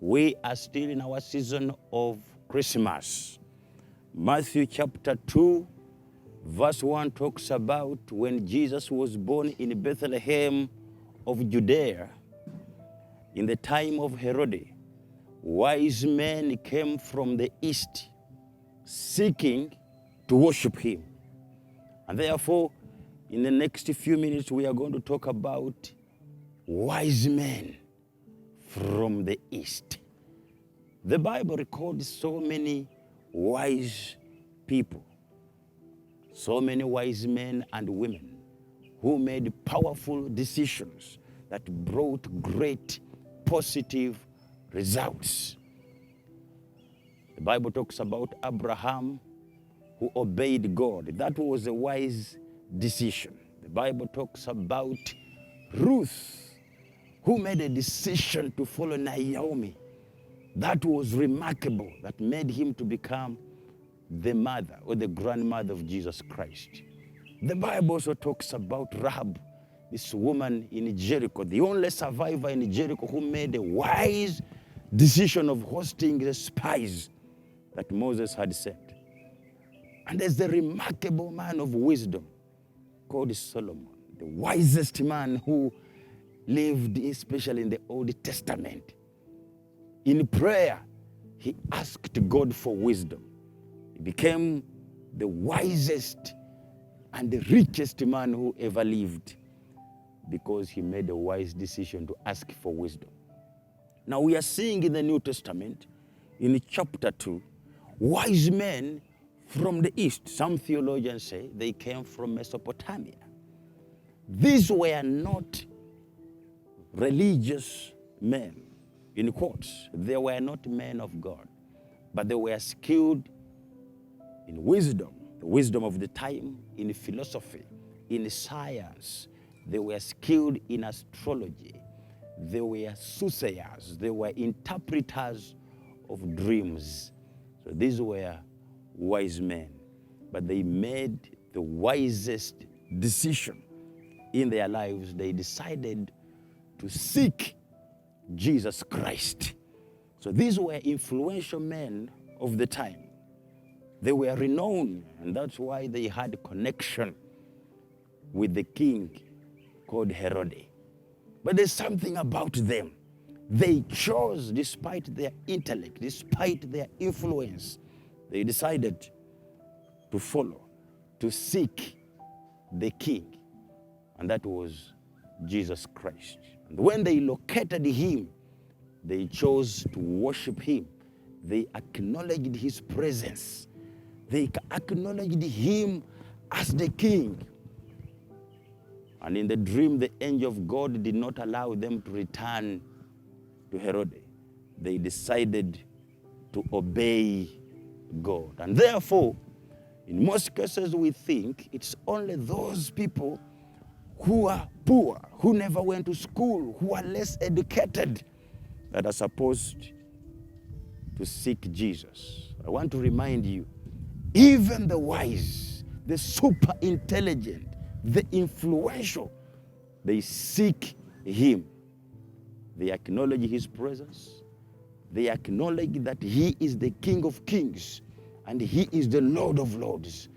We are still in our season of Christmas. Matthew chapter 2, verse 1 talks about when Jesus was born in Bethlehem of Judea. In the time of Herod, wise men came from the east seeking to worship him. And therefore, in the next few minutes, we are going to talk about wise men from the east. The Bible records so many wise people, so many wise men and women who made powerful decisions that brought great positive results. The Bible talks about Abraham who obeyed God. That was a wise decision. The Bible talks about Ruth who made a decision to follow Naomi. That was remarkable, that made him to become the mother or the grandmother of Jesus Christ. The Bible also talks about Rahab, this woman in Jericho, the only survivor in Jericho who made a wise decision of hosting the spies that Moses had sent. And there's the remarkable man of wisdom called Solomon, the wisest man who lived especially in the Old Testament. In prayer, he asked God for wisdom. He became the wisest and the richest man who ever lived because he made a wise decision to ask for wisdom. Now we are seeing in the New Testament, in chapter 2, wise men from the east. Some theologians say they came from Mesopotamia. These were not religious men, in quotes. They were not men of God, but they were skilled in wisdom, the wisdom of the time, in philosophy, in science. They were skilled in astrology. They were soothsayers. They were interpreters of dreams. So these were wise men, but they made the wisest decision in their lives. They decided to seek Jesus Christ. So these were influential men of the time. They were renowned, and that's why they had a connection with the king called Herod. But there's something about them. They chose, despite their intellect, despite their influence, they decided to follow, to seek the king, and that was Jesus Christ. And when they located him, they chose to worship him. They acknowledged his presence. They acknowledged him as the king. And in the dream, the angel of God did not allow them to return to Herod. They decided to obey God. And therefore, in most cases, we think it's only those people who are poor, who never went to school, who are less educated, that are supposed to seek Jesus. I want to remind you, even the wise, the super intelligent, the influential, they seek him. They acknowledge his presence. They acknowledge that he is the King of Kings and he is the Lord of Lords.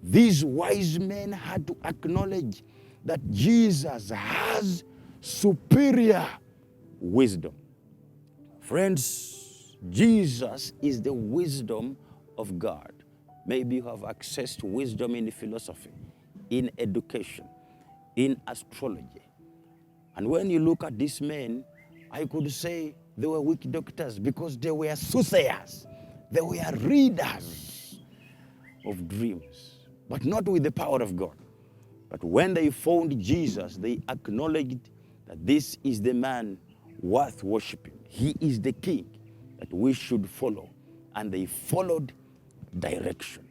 These wise men had to acknowledge that Jesus has superior wisdom. Friends, Jesus is the wisdom of God. Maybe you have access to wisdom in philosophy, in education, in astrology. And when you look at these men, I could say they were witch doctors because they were soothsayers. They were readers of dreams, but not with the power of God. But when they found Jesus, they acknowledged that this is the man worth worshiping. He is the king that we should follow. And they followed direction.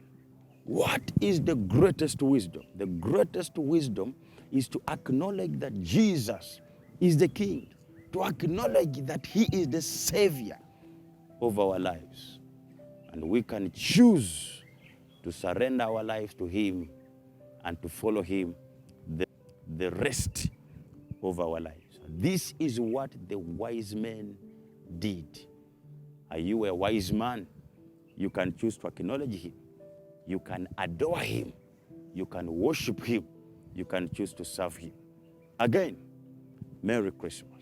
What is the greatest wisdom? The greatest wisdom is to acknowledge that Jesus is the king, to acknowledge that he is the savior of our lives. And we can choose to surrender our lives to him and to follow him the rest of our lives. This is what the wise men did. Are you a wise man? You can choose to acknowledge him. You can adore him. You can worship him. You can choose to serve him. Again, Merry Christmas.